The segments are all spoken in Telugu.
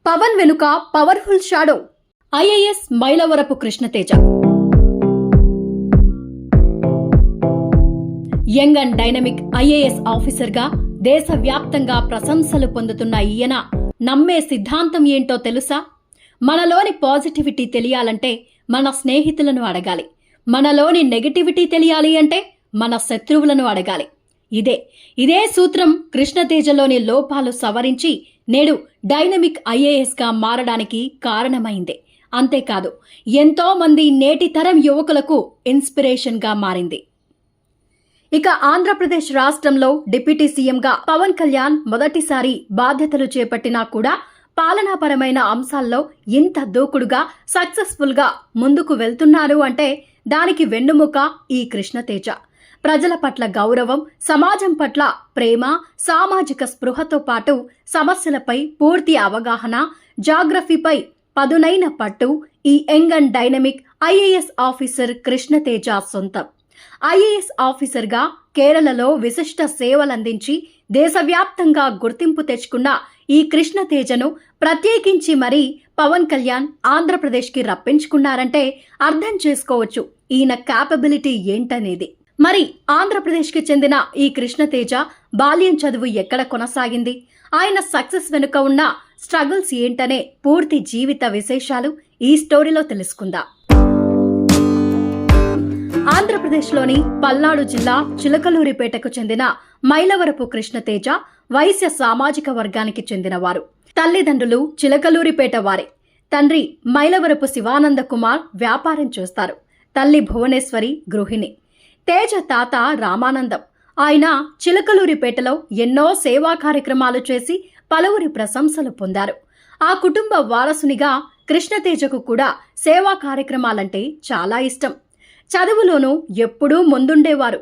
పవన్ వెనుక powerful shadow IAS Mylavarapu Krishna Teja. Young and dynamic IAS ఆఫీసర్గా దేశవ్యాప్తంగా ప్రశంసలు పొందుతున్న ఈయన నమ్మే సిద్ధాంతం ఏంటో తెలుసా? మనలోని పాజిటివిటీ తెలియాలంటే మన స్నేహితులను అడగాలి, మనలోని నెగటివిటీ తెలియాలి అంటే మన శత్రువులను అడగాలి. ఇదే సూత్రం కృష్ణతేజలోని లోపాలు సవరించి నేడు డైనమిక్ ఐఏఎస్గా మారడానికి కారణమైంది. అంతేకాదు, ఎంతో మంది నేటి తరం యువకులకు ఇన్స్పిరేషన్గా మారింది. ఇక ఆంధ్రప్రదేశ్ రాష్ట్రంలో డిప్యూటీ సీఎంగా పవన్ కళ్యాణ్ మొదటిసారి బాధ్యతలు చేపట్టినా కూడా పాలనాపరమైన అంశాల్లో ఇంత దూకుడుగా సక్సెస్ఫుల్గా ముందుకు వెళ్తున్నారు అంటే దానికి వెన్నుముక ఈ కృష్ణతేజ. ప్రజల పట్ల గౌరవం, సమాజం పట్ల ప్రేమ, సామాజిక స్పృహతో పాటు సమస్యలపై పూర్తి అవగాహన, జాగ్రఫీపై పదునైన పట్టు ఈ young and dynamic IAS officer Krishna Teja సొంతం. ఐఏఎస్ ఆఫీసర్గా కేరళలో విశిష్ట సేవలందించి దేశవ్యాప్తంగా గుర్తింపు తెచ్చుకున్న ఈ కృష్ణతేజను ప్రత్యేకించి మరీ పవన్ కళ్యాణ్ ఆంధ్రప్రదేశ్కి రప్పించుకున్నారంటే అర్థం చేసుకోవచ్చు ఈయన క్యాపబిలిటీ ఏంటనేది. మరి ఆంధ్రప్రదేశ్కి చెందిన ఈ కృష్ణతేజ బాల్యం చదువు ఎక్కడ కొనసాగింది, ఆయన సక్సెస్ వెనుక ఉన్న స్ట్రగుల్స్ ఏంటనే పూర్తి జీవిత విశేషాలు ఈ స్టోరీలో తెలుసుకుందాం. ఆంధ్రప్రదేశ్లోని పల్నాడు జిల్లా చిలకలూరిపేటకు చెందిన మైలవరపు కృష్ణతేజ వైశ్య సామాజిక వర్గానికి చెందినవారు. తల్లిదండ్రులు చిలకలూరిపేట వారే. తండ్రి మైలవరపు శివానంద కుమార్ వ్యాపారం చేస్తారు. తల్లి భువనేశ్వరి గృహిణి. తేజ తాత రామానందం. ఆయన చిలకలూరిపేటలో ఎన్నో సేవా కార్యక్రమాలు చేసి పలువురి ప్రశంసలు పొందారు. ఆ కుటుంబ వారసునిగా కృష్ణతేజకు కూడా సేవా కార్యక్రమాలంటే చాలా ఇష్టం. చదువులోనూ ఎప్పుడూ ముందుండేవారు.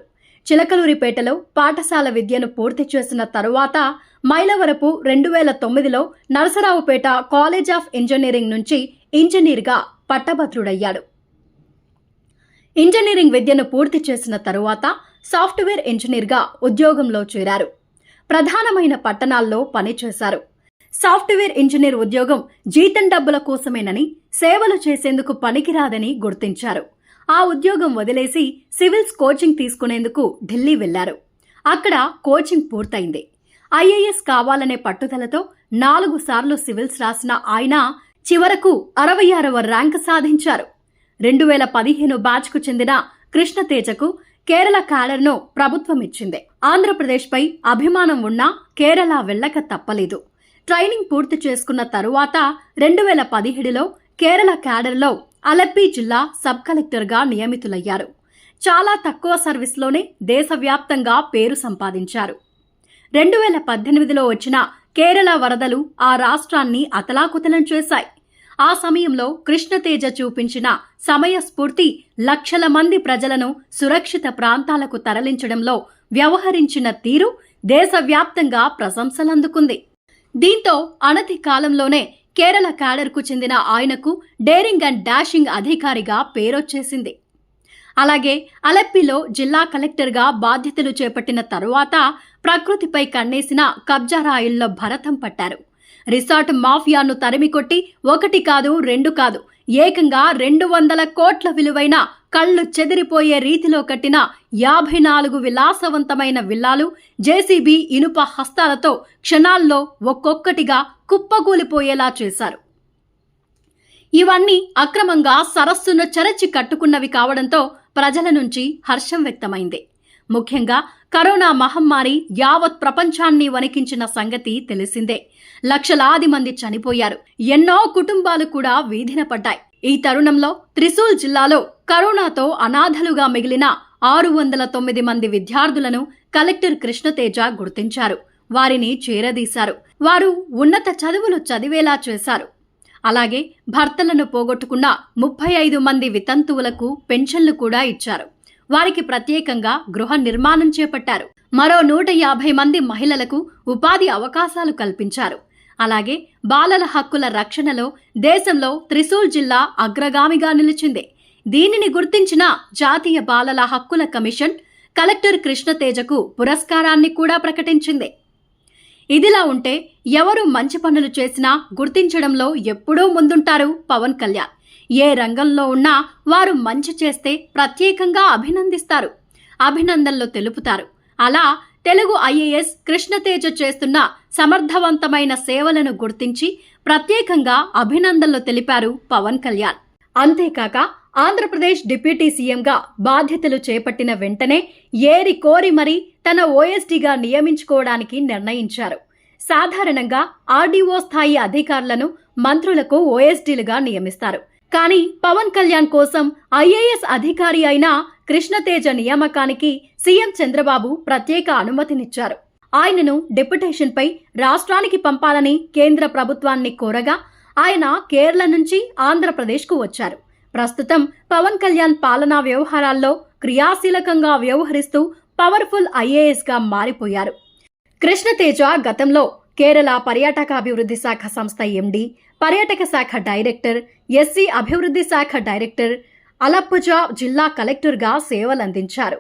చిలకలూరిపేటలో పాఠశాల విద్యను పూర్తి చేసిన తరువాత మైలవరపు 2009లో నరసరావుపేట కాలేజ్ ఆఫ్ ఇంజనీరింగ్ నుంచి ఇంజనీర్గా పట్టభద్రుడయ్యాడు. ఇంజనీరింగ్ విద్యను పూర్తి చేసిన తరువాత సాఫ్ట్వేర్ ఇంజనీర్గా ఉద్యోగంలో చేరారు. ప్రధానమైన పట్టణాల్లో పనిచేశారు. సాఫ్ట్వేర్ ఇంజనీర్ ఉద్యోగం జీతం డబ్బుల కోసమేనని, సేవలు చేసేందుకు పనికిరాదని గుర్తించారు. ఆ ఉద్యోగం వదిలేసి సివిల్స్ కోచింగ్ తీసుకునేందుకు ఢిల్లీ వెళ్లారు. అక్కడ కోచింగ్ పూర్తయింది. ఐఏఎస్ కావాలనే పట్టుదలతో 4 సార్లు సివిల్స్ రాసిన ఆయన చివరకు 66వ ర్యాంక్ సాధించారు. 2015 బ్యాచ్కు చెందిన కృష్ణతేజకు కేరళ క్యాడర్ను ప్రభుత్వం ఇచ్చింది. ఆంధ్రప్రదేశ్పై అభిమానం ఉన్నా కేరళ వెళ్లక తప్పలేదు. ట్రైనింగ్ పూర్తి చేసుకున్న తరువాత 2017లో కేరళ క్యాడర్లో అలెప్పీ జిల్లా సబ్ కలెక్టర్గా నియమితులయ్యారు. చాలా తక్కువ సర్వీస్లోనే దేశవ్యాప్తంగా పేరు సంపాదించారు. 2018లో వచ్చిన కేరళ వరదలు ఆ రాష్ట్రాన్ని అతలాకుతలం చేశాయి. ఆ సమయంలో కృష్ణతేజ చూపించిన సమయస్ఫూర్తి లక్షల మంది ప్రజలను సురక్షిత ప్రాంతాలకు తరలించడంలో వ్యవహరించిన తీరు దేశవ్యాప్తంగా ప్రశంసలందుకుంది. దీంతో అనతి కాలంలోనే కేరళ క్యాడర్కు చెందిన ఆయనకు డేరింగ్ అండ్ డాషింగ్ అధికారిగా పేరొచ్చేసింది. అలాగే అలెప్పీలో జిల్లా కలెక్టర్గా బాధ్యతలు చేపట్టిన తరువాత ప్రకృతిపై కన్నేసిన కబ్జారాయిల్లో భరతం పట్టారు. రిసార్ట్ మాఫియాను తరిమికొట్టి 1 కాదు 2 కాదు ఏకంగా 200 కోట్ల విలువైన కళ్లు చెదిరిపోయే రీతిలో కట్టిన 54 విలాసవంతమైన విల్లాలు జేసీబీ ఇనుప హస్తాలతో క్షణాల్లో ఒక్కొక్కటిగా కుప్పకూలిపోయేలా చేశారు. ఇవన్నీ అక్రమంగా సరస్సును చెరచి కట్టుకున్నవి కావడంతో ప్రజల నుంచి హర్షం వ్యక్తమైంది. ముఖ్యంగా కరోనా మహమ్మారి యావత్ ప్రపంచాన్ని వణికించిన సంగతి తెలిసిందే. లక్షలాది మంది చనిపోయారు. ఎన్నో కుటుంబాలు కూడా వీధిన పడ్డాయి. ఈ తరుణంలో త్రిశూల్ జిల్లాలో కరోనాతో అనాథలుగా మిగిలిన 609 మంది విద్యార్థులను కలెక్టర్ కృష్ణతేజ గుర్తించారు. వారిని చేరదీశారు. వారు ఉన్నత చదువులు చదివేలా చేశారు. అలాగే భర్తలను పోగొట్టుకున్న 35 మంది వితంతువులకు పెన్షన్లు కూడా ఇచ్చారు. వారికి ప్రత్యేకంగా గృహ నిర్మాణం చేపట్టారు. మరో 150 మంది మహిళలకు ఉపాధి అవకాశాలు కల్పించారు. అలాగే బాలల హక్కుల రక్షణలో దేశంలో త్రిశూల్ జిల్లా అగ్రగామిగా నిలిచింది. దీనిని గుర్తించిన జాతీయ బాలల హక్కుల కమిషన్ కలెక్టర్ కృష్ణతేజకు పురస్కారాన్ని కూడా ప్రకటించింది. ఇదిలా ఉంటే ఎవరు మంచి పనులు చేసినా గుర్తించడంలో ఎప్పుడూ ముందుంటారు పవన్ కళ్యాణ్. ఏ రంగంలో ఉన్నా వారు మంచి చేస్తే ప్రత్యేకంగా అభినందిస్తారు, అభినందనలు తెలుపుతారు. అలా తెలుగు ఐఏఎస్ కృష్ణతేజ చేస్తున్న సమర్థవంతమైన సేవలను గుర్తించి ప్రత్యేకంగా అభినందనలు తెలిపారు పవన్ కళ్యాణ్. అంతేకాక ఆంధ్రప్రదేశ్ డిప్యూటీ సీఎంగా బాధ్యతలు చేపట్టిన వెంటనే ఏరి కోరి మరీ తన ఓఎస్డీగా నియమించుకోవడానికి నిర్ణయించారు. సాధారణంగా ఆర్డీఓ స్థాయి అధికారులను మంత్రులకు ఓఎస్డీలుగా నియమిస్తారు. కానీ పవన్ కళ్యాణ్ కోసం ఐఏఎస్ అధికారి అయిన కృష్ణతేజ నియామకానికి సీఎం చంద్రబాబు ప్రత్యేక అనుమతినిచ్చారు. ఆయనను డెప్యుటేషన్పై రాష్ట్రానికి పంపాలని కేంద్ర ప్రభుత్వాన్ని కోరగా ఆయన కేరళ నుంచి ఆంధ్రప్రదేశ్కు వచ్చారు. ప్రస్తుతం పవన్ కళ్యాణ్ పాలనా వ్యవహారాల్లో క్రియాశీలకంగా వ్యవహరిస్తూ పవర్ఫుల్ ఐఏఎస్గా మారిపోయారు. కృష్ణతేజ గతంలో కేరళ పర్యాటకాభివృద్ధి శాఖ సంస్థ ఎండీ, పర్యాటక శాఖ డైరెక్టర్, ఎస్సీ అభివృద్ధి శాఖ డైరెక్టర్, అలప్పుజ జిల్లా కలెక్టర్గా సేవలందించారు.